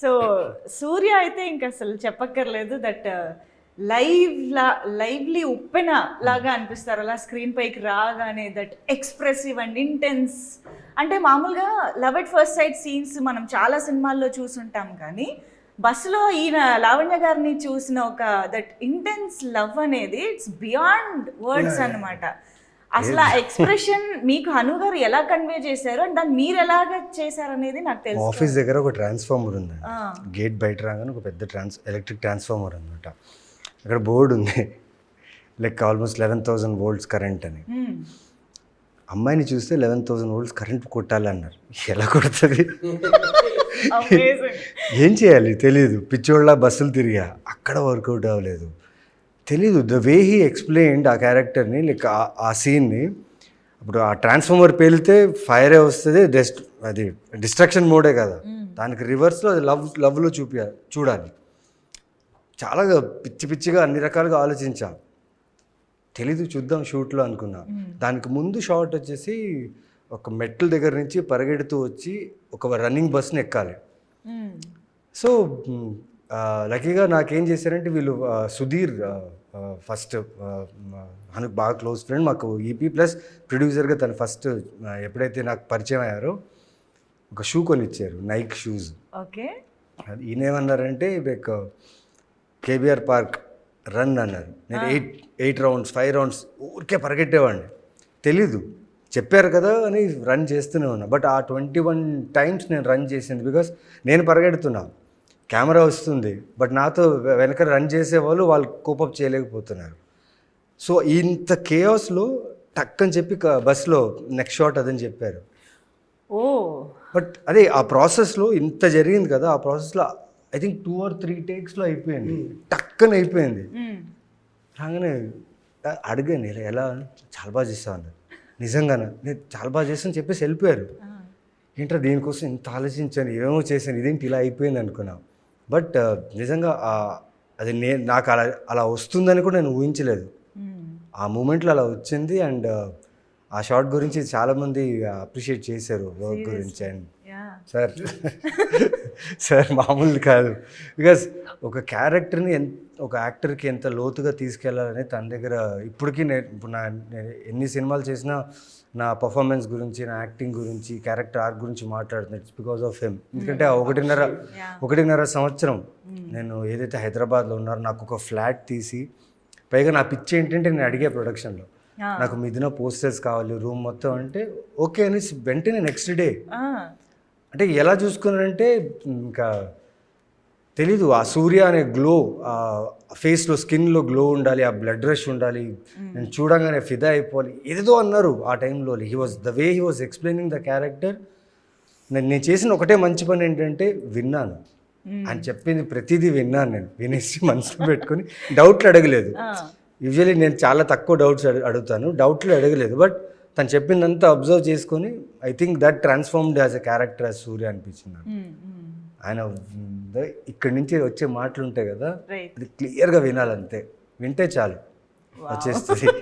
So సూర్య అయితే ఇంకా అసలు చెప్పక్కర్లేదు. దట్ లైవ్లీ ఉప్పెన లాగా అనిపిస్తారు అలా స్క్రీన్ పైకి రాగానే. That expressive and intense. అంటే మామూలుగా love at first sight scenes మనం చాలా సినిమాల్లో చూసుంటాం, కానీ బస్సులో ఈయన లావణ్య గారిని చూసిన ఒక దట్ ఇంటెన్స్ లవ్ అనేది ఇట్స్ బియాండ్ వర్డ్స్ అన్నమాట. అసలు ఆ ఎక్స్ప్రెషన్ మీకు హను గారు ఎలా కన్వే చేశారు అండ్ దాన్ని మీరు ఎలాగ చేశారు అనేది నాకు తెలుసు. ఆఫీస్ దగ్గర ఒక ట్రాన్స్ఫార్మర్ ఉంది, గేట్ బయట రాగానే ఒక పెద్ద ఎలక్ట్రిక్ ట్రాన్స్ఫార్మర్ అనమాట. అక్కడ బోర్డు ఉంది, లైక్ ఆల్మోస్ట్ 11,000 volts కరెంట్ అని. అమ్మాయిని చూస్తే 11,000 volts కరెంట్ కొట్టాలన్నారు. ఎలా కొడుతుంది, ఏం చేయాలి తెలియదు. పిచ్చోళ్ళ బస్సులు తిరిగా, అక్కడ వర్కౌట్ అవ్వలేదు, తెలీదు. ద వే హీ ఎక్స్ప్లెయిన్డ్ ఆ క్యారెక్టర్ని, లైక్ ఆ సీన్ని. ఇప్పుడు ఆ ట్రాన్స్ఫార్మర్ పేలితే ఫైరే వస్తుంది, అది డిస్ట్రక్షన్ మోడే కదా, దానికి రివర్స్లో అది లవ్లో చూడాలి. చాలా పిచ్చి పిచ్చిగా అన్ని రకాలుగా ఆలోచించా, తెలీదు చూద్దాం షూట్లో అనుకున్నా. దానికి ముందు షాట్ వచ్చేసి ఒక మెట్ల దగ్గర నుంచి పరిగెడుతూ వచ్చి ఒక రన్నింగ్ బస్ని ఎక్కాలి. సో లక్కీగా నాకేం చేశారంటే వీళ్ళు సుధీర్ ఫస్ట్ మనకు బాగా క్లోజ్ ఫ్రెండ్, మాకు ఈపీ ప్లస్ ప్రొడ్యూసర్గా తను ఫస్ట్ ఎప్పుడైతే నాకు పరిచయం అయ్యారో ఒక షూ కొనిచ్చారు, నైక్ షూస్. ఓకే, ఈయన ఏమన్నారంటే లైక్ కేబీఆర్ పార్క్ రన్ అన్నారు. నేను 8 rounds 5 rounds ఊరికే పరిగెట్టేవాడిని, తెలీదు చెప్పారు కదా అని రన్ చేస్తూనే ఉన్నా. బట్ ఆ 21 times నేను రన్ చేసింది బికాస్ నేను పరిగెడుతున్నా, కెమెరా వస్తుంది, బట్ నాతో వెనక రన్ చేసేవాళ్ళు వాళ్ళు కోపప్ చేయలేకపోతున్నారు. సో ఇంత కేయాస్లో టక్ అని చెప్పి బస్లో నెక్స్ట్ షాట్ అదని చెప్పారు. ఓ బట్ అదే ఆ ప్రాసెస్లో ఇంత జరిగింది కదా, ఆ ప్రాసెస్లో ఐ థింక్ 2 or 3 takesలో అయిపోయింది, టక్కని అయిపోయింది. రాగానే అడిగాను ఎలా, చాలా బాగా చేస్తాను అన్నారు. నిజంగానే నేను చాలా బాగా చేస్తాను చెప్పేసి వెళ్ళిపోయారు. ఏంటో దీనికోసం ఇంత ఆలోచించాను, ఏమో చేశాను, ఇదేంటి ఇలా అయిపోయింది అనుకున్నా. బట్ నిజంగా అది నాకు అలా వస్తుందని కూడా నేను ఊహించలేదు. ఆ మూమెంట్లో అలా వచ్చింది. అండ్ ఆ షాట్ గురించి చాలామంది అప్రిషియేట్ చేశారు వర్క్ గురించి. అండ్ సార్ మామూలు కాదు, బికాస్ ఒక క్యారెక్టర్ని ఒక యాక్టర్కి ఎంత లోతుగా తీసుకెళ్లాలని తన దగ్గర ఇప్పటికీ ఇప్పుడు నేను ఎన్ని సినిమాలు చేసినా నా పర్ఫార్మెన్స్ గురించి, నా యాక్టింగ్ గురించి, క్యారెక్టర్ ఆర్క్ గురించి మాట్లాడుతున్నాను. It's because of him. ఎందుకంటే 1.5 సంవత్సరం నేను ఏదైతే హైదరాబాద్లో ఉన్నారో నాకు ఒక ఫ్లాట్ తీసి, పైగా నా పిచ్చి ఏంటంటే నేను అడిగే ప్రొడక్షన్లో నాకు మిదిన పోస్టర్స్ కావాలి రూమ్ మొత్తం అంటే ఓకే అని వెంటనే నెక్స్ట్ డే. అంటే ఎలా చూసుకున్నారంటే ఇంకా తెలీదు, ఆ సూర్య అనే గ్లో, ఆ ఫేస్లో స్కిన్లో గ్లో ఉండాలి, ఆ బ్లడ్ రష్ ఉండాలి, నేను చూడగానే ఫిదా అయిపోవాలి, ఏదేదో అన్నారు ఆ టైంలో. The way he was explaining the character. నేను చేసిన ఒకటే మంచి పని ఏంటంటే విన్నాను, అని చెప్పింది ప్రతిదీ విన్నాను. నేను వినేసి మనసులో పెట్టుకొని డౌట్లు అడగలేదు. యూజువల్లీ నేను చాలా తక్కువ డౌట్స్ అడుగుతాను, డౌట్లు అడగలేదు. బట్ తను చెప్పిందంతా అబ్జర్వ్ చేసుకొని I think that transformed as a character as Surya అనిపించింది. ఆయన ఇక్కడి నుంచి వచ్చే మాటలు ఉంటాయి కదా, అది క్లియర్గా వినాలంతే, వింటే చాలు వచ్చేస్తుంది.